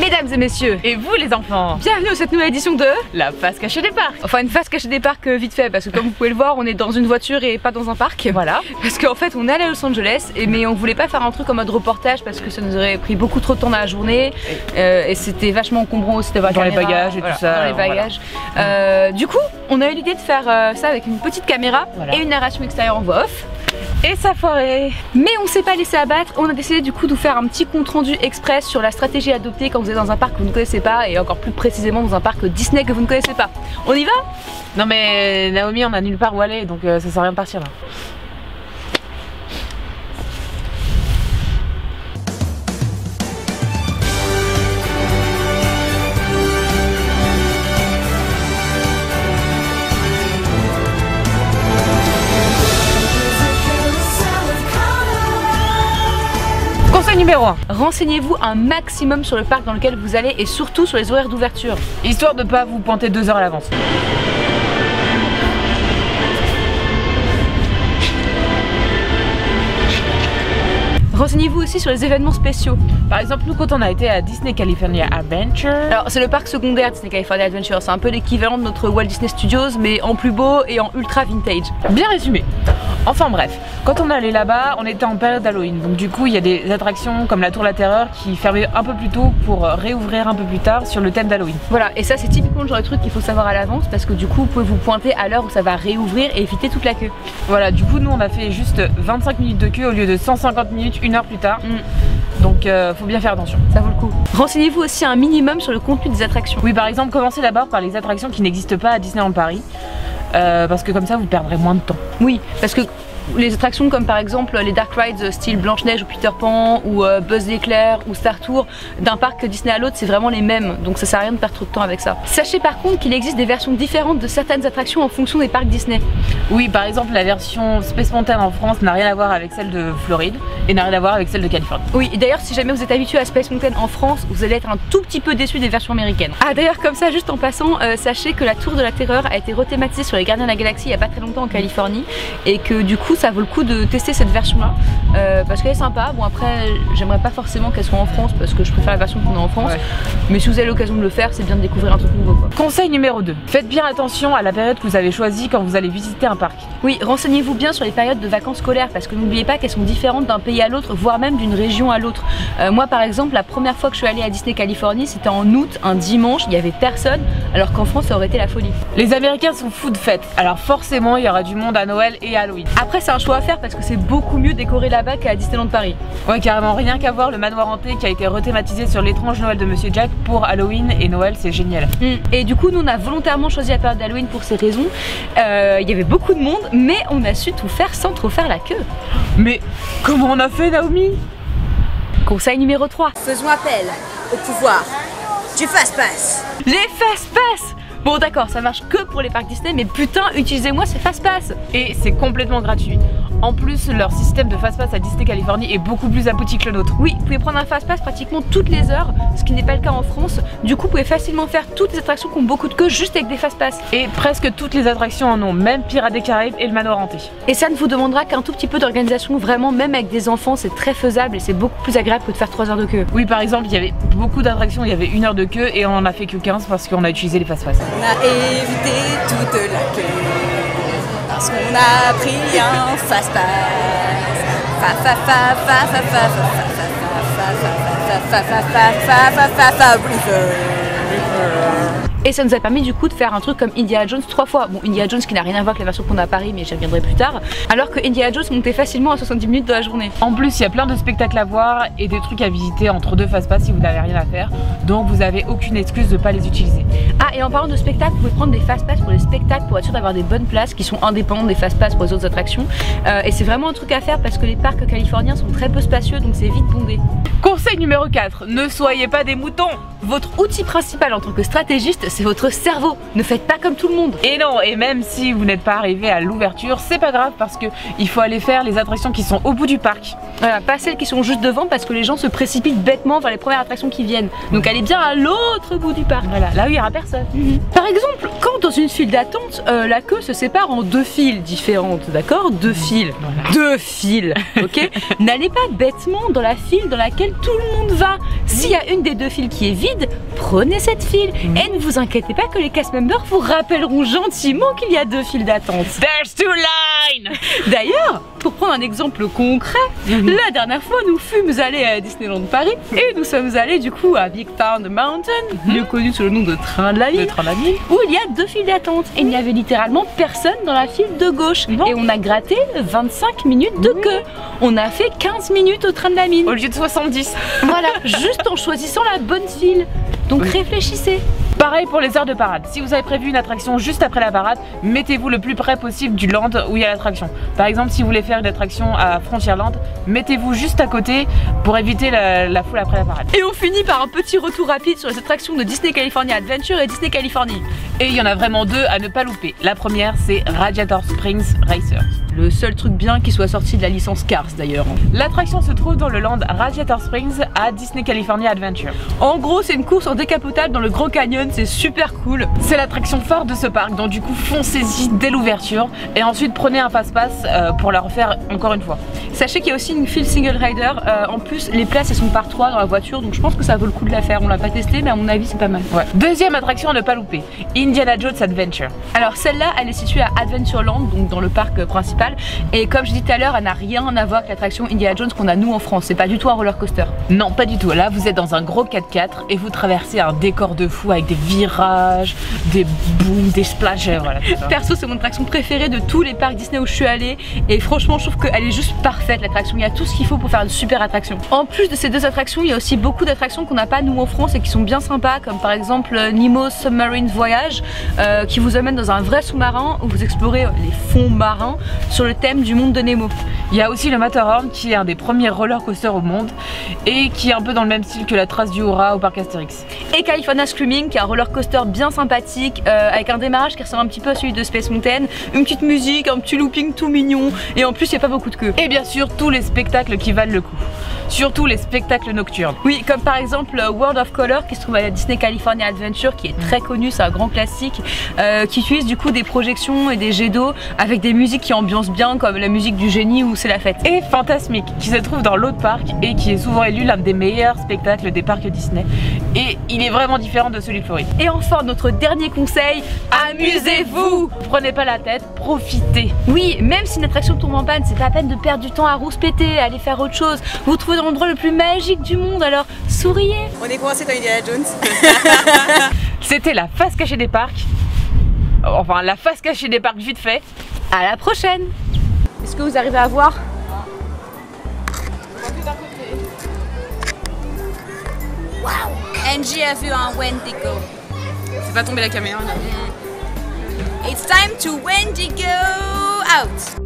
Mesdames et messieurs, et vous les enfants, bienvenue dans cette nouvelle édition de la face cachée des parcs. Enfin une face cachée des parcs vite fait, parce que comme vous pouvez le voir on est dans une voiture et pas dans un parc. Voilà. Parce qu'en fait on est allé à Los Angeles mais on voulait pas faire un truc en mode reportage parce que ça nous aurait pris beaucoup trop de temps dans la journée et c'était vachement encombrant aussi d'avoir dans les bagages et tout ça. Dans les bagages. Voilà. Du coup on a eu l'idée de faire ça avec une petite caméra et une narration extérieure en voix off. Et ça foiré. Mais on s'est pas laissé abattre, on a décidé du coup de vous faire un petit compte rendu express sur la stratégie adoptée quand vous êtes dans un parc que vous ne connaissez pas et encore plus précisément dans un parc Disney que vous ne connaissez pas. On y va? Non mais Naomi, on a nulle part où aller donc ça sert à rien de partir là. Conseil numéro 1. Renseignez-vous un maximum sur le parc dans lequel vous allez et surtout sur les horaires d'ouverture. Histoire de pas vous pointer 2 heures à l'avance. Renseignez-vous aussi sur les événements spéciaux. Par exemple, nous quand on a été à Disney California Adventure... Alors c'est le parc secondaire Disney California Adventure, c'est un peu l'équivalent de notre Walt Disney Studios mais en plus beau et en ultra vintage. Bien résumé. Enfin bref, quand on est allé là-bas, on était en période Halloween. Donc du coup, il y a des attractions comme la Tour de la Terreur qui fermaient un peu plus tôt pour réouvrir un peu plus tard sur le thème d'Halloween. Voilà, et ça c'est typiquement le genre de truc qu'il faut savoir à l'avance parce que du coup, vous pouvez vous pointer à l'heure où ça va réouvrir et éviter toute la queue. Voilà, du coup, nous on a fait juste 25 minutes de queue au lieu de 150 minutes, 1 heure plus tard. Donc faut bien faire attention. Ça vaut le coup. Renseignez-vous aussi un minimum sur le contenu des attractions. Oui, par exemple, commencez d'abord par les attractions qui n'existent pas à Disneyland Paris. Parce que comme ça vous perdrez moins de temps. Oui, parce que les attractions comme par exemple les Dark Rides style Blanche-Neige ou Peter Pan ou Buzz l'éclair ou Star Tour d'un parc Disney à l'autre c'est vraiment les mêmes donc ça sert à rien de perdre trop de temps avec ça. Sachez par contre qu'il existe des versions différentes de certaines attractions en fonction des parcs Disney. Oui, par exemple la version Space Mountain en France n'a rien à voir avec celle de Floride et n'a rien à voir avec celle de Californie. Oui, et d'ailleurs si jamais vous êtes habitué à Space Mountain en France vous allez être un tout petit peu déçu des versions américaines. Ah d'ailleurs comme ça juste en passant, sachez que la Tour de la Terreur a été rethématisée sur les Gardiens de la Galaxie il y a pas très longtemps en Californie et que du coup ça vaut le coup de tester cette version là parce qu'elle est sympa. Bon après j'aimerais pas forcément qu'elle soit en France parce que je préfère la version qu'on a en France mais si vous avez l'occasion de le faire c'est bien de découvrir un truc nouveau quoi. Conseil numéro 2. Faites bien attention à la période que vous avez choisie quand vous allez visiter un parc. Oui, renseignez-vous bien sur les périodes de vacances scolaires parce que n'oubliez pas qu'elles sont différentes d'un pays à l'autre voire même d'une région à l'autre. Moi par exemple la première fois que je suis allée à Disney Californie c'était en août, un dimanche, il y avait personne alors qu'en France ça aurait été la folie. Les Américains sont fous de fêtes alors forcément il y aura du monde à Noël et à Halloween. Après c'est un choix à faire parce que c'est beaucoup mieux décoré là-bas qu'à Disneyland Paris. Ouais carrément, rien qu'à voir le manoir hanté qui a été rethématisé sur l'étrange Noël de Monsieur Jack pour Halloween et Noël, c'est génial. Et du coup nous on a volontairement choisi la période d'Halloween pour ces raisons. Il y avait beaucoup de monde mais on a su tout faire sans trop faire la queue. Mais comment on a fait Naomi? Conseil numéro 3. Faisons appel au pouvoir du fast-pass. Les fast-pass. Bon d'accord, ça marche que pour les parcs Disney, mais putain, utilisez-moi ces fast-pass. Et c'est complètement gratuit. En plus, leur système de fast-pass à Disney Californie est beaucoup plus abouti que le nôtre. Oui, vous pouvez prendre un fast-pass pratiquement toutes les heures, ce qui n'est pas le cas en France. Du coup, vous pouvez facilement faire toutes les attractions qui ont beaucoup de queue juste avec des fast-pass. Et presque toutes les attractions en ont, même Pirates des Caraïbes et le manoir hanté. Et ça ne vous demandera qu'un tout petit peu d'organisation, vraiment, même avec des enfants, c'est très faisable et c'est beaucoup plus agréable que de faire 3 heures de queue. Oui, par exemple, il y avait beaucoup d'attractions, il y avait 1 heure de queue et on en a fait que 15 parce qu'on a utilisé les fast-pass. On a évité toute la queue parce qu'on a pris un fast-pass. Et ça nous a permis du coup de faire un truc comme Indiana Jones 3 fois. Bon, Indiana Jones qui n'a rien à voir avec la version qu'on a à Paris, mais j'y reviendrai plus tard. Alors que Indiana Jones montait facilement à 70 minutes de la journée. En plus, il y a plein de spectacles à voir et des trucs à visiter entre 2 fast-pass si vous n'avez rien à faire. Donc vous avez aucune excuse de ne pas les utiliser. Ah, et en parlant de spectacles, vous pouvez prendre des fast-pass pour les spectacles pour être sûr d'avoir des bonnes places qui sont indépendantes des fast-pass pour les autres attractions. Et c'est vraiment un truc à faire parce que les parcs californiens sont très peu spacieux, donc c'est vite bondé. Conseil numéro 4, ne soyez pas des moutons. Votre outil principal en tant que stratégiste, c'est votre cerveau. Ne faites pas comme tout le monde. Et non, et même si vous n'êtes pas arrivé à l'ouverture, c'est pas grave parce que il faut aller faire les attractions qui sont au bout du parc. Voilà, pas celles qui sont juste devant parce que les gens se précipitent bêtement vers les premières attractions qui viennent. Donc allez bien à l'autre bout du parc. Voilà, là où il y aura personne. Par exemple, quand dans une file d'attente, la queue se sépare en 2 files différentes, d'accord? 2 files. Voilà. 2 files, ok? N'allez pas bêtement dans la file dans laquelle tout le monde va. S'il y a une des 2 files qui est vide, prenez cette file. Et ne vous inquiétez pas que les cast members vous rappelleront gentiment qu'il y a 2 files d'attente. There's 2 lines. D'ailleurs, pour prendre un exemple concret, la dernière fois nous fûmes allés à Disneyland Paris et nous sommes allés du coup à Big Thunder Mountain, mieux connu sous le nom de Train de la Ville, où il y a 2 files d'attente. Et il n'y avait littéralement personne dans la file de gauche. Non. Et on a gratté 25 minutes de queue. On a fait 15 minutes au Train de la Mine. Au lieu de 70. Voilà, juste en choisissant la bonne file. Donc réfléchissez. Pareil pour les heures de parade. Si vous avez prévu une attraction juste après la parade, mettez-vous le plus près possible du land où il y a l'attraction. Par exemple, si vous voulez faire une attraction à Frontierland, mettez-vous juste à côté pour éviter la foule après la parade. Et on finit par un petit retour rapide sur les attractions de Disney California Adventure et Disney Californie. Et il y en a vraiment 2 à ne pas louper. La première, c'est Radiator Springs Racer. Le seul truc bien qui soit sorti de la licence Cars d'ailleurs. L'attraction se trouve dans le land Radiator Springs à Disney California Adventure. En gros, c'est une course en décapotable dans le Grand Canyon, c'est super cool. C'est l'attraction phare de ce parc, donc du coup foncez-y dès l'ouverture et ensuite prenez un fast-pass pour la refaire encore une fois. Sachez qu'il y a aussi une file single rider, en plus les places elles sont par 3 dans la voiture, donc je pense que ça vaut le coup de la faire. On l'a pas testé mais à mon avis c'est pas mal. Ouais. Deuxième attraction à ne pas louper, Indiana Jones Adventure. Alors celle-là elle est située à Adventureland, donc dans le parc principal, et comme je dis tout à l'heure elle n'a rien à voir avec l'attraction Indiana Jones qu'on a nous en France, c'est pas du tout un roller coaster. Non pas du tout, là vous êtes dans un gros 4x4 et vous traversez un décor de fou avec des virages, des booms, des splashs, voilà. Perso c'est mon attraction préférée de tous les parcs Disney où je suis allée et franchement je trouve qu'elle est juste parfaite l'attraction, il y a tout ce qu'il faut pour faire une super attraction. En plus de ces 2 attractions, il y a aussi beaucoup d'attractions qu'on n'a pas nous en France et qui sont bien sympas, comme par exemple Nemo's Submarine Voyage qui vous amène dans un vrai sous-marin où vous explorez les fonds marins sur le thème du monde de Nemo. Il y a aussi le Matterhorn qui est un des premiers roller coasters au monde et qui est un peu dans le même style que la Trace du Hora au parc Astérix. Et California Screaming qui est un roller coaster bien sympathique avec un démarrage qui ressemble un petit peu à celui de Space Mountain, une petite musique, un petit looping tout mignon et en plus il n'y a pas beaucoup de queue. Et bien sûr tous les spectacles qui valent le coup, surtout les spectacles nocturnes. Oui, comme par exemple World of Color qui se trouve à la Disney California Adventure qui est très connu, c'est un grand classique qui utilise du coup des projections et des jets d'eau avec des musiques qui ambiancent bien comme la musique du génie ou C'est la fête. Et Fantasmic qui se trouve dans l'autre parc et qui est souvent élu l'un des meilleurs spectacles des parcs Disney et il est vraiment différent de celui de Floride. Et enfin notre dernier conseil, amusez-vous! Prenez pas la tête, profitez. Oui, même si une attraction tombe en panne, c'est pas la peine de perdre du temps à rouspéter, à aller faire autre chose. Vous trouvez dans l'endroit le plus magique du monde, alors souriez. On est coincé dans Indiana Jones. C'était la face cachée des parcs. Enfin, la face cachée des parcs vite fait. À la prochaine. Est-ce que vous arrivez à voir? Wow. Angie a vu un Wendigo. C'est pas tombé la caméra là. It's time to Wendigo out.